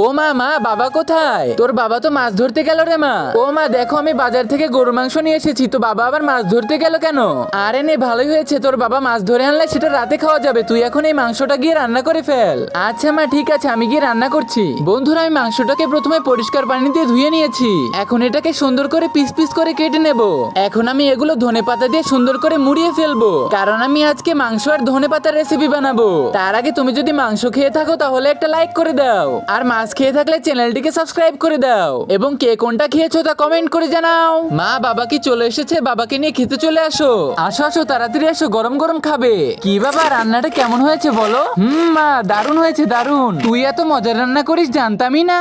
ও মা, মা বাবা কোথায়? তোর বাবা তো মাছ ধরতে গেল রে মা। ও মা দেখো, আমি বাজার থেকে গরুর মাংস নিয়ে এসেছি, তো বাবা আবার মাছ ধরতে গেল কেন? আরে নে, ভালোই হয়েছে, তোর বাবা মাছ ধরে আনলে সেটা রাতে খাওয়া যাবে। তুই এখন এই মাংসটা গিয়ে রান্না করে ফেল। আচ্ছা মা, ঠিক আছে, আমি গিয়ে রান্না করছি। বন্ধুরা, আমি মাংসটাকে প্রথমে পরিষ্কার পানি দিয়ে ধুয়ে নিয়েছি। এখন এটাকে সুন্দর করে পিস পিস করে কেটে নেব। এখন আমি এগুলো ধনেপাতা দিয়ে সুন্দর করে মুড়িয়ে ফেলবো, কারণ আমি আজকে মাংস আর ধনেপাতার রেসিপি বানাবো। তার আগে তুমি যদি মাংস খেয়ে থাকো তাহলে একটা লাইক করে দাও, আর মাছ খেয়ে থাকলে চ্যানেলটিকে সাবস্ক্রাইব করে দাও, এবং কে কোনটা খেয়েছো তা কমেন্ট করে জানাও। মা, বাবা কি চলে এসেছে? বাবাকে নিয়ে খেতে চলে আসো। আসো আসো, তাড়াতাড়ি আসো, গরম গরম খাবে। কি বাবা, রান্নাটা কেমন হয়েছে বলো? মা, দারুণ হয়েছে, দারুণ। তুই এত মজার রান্না করিস জানতামই না।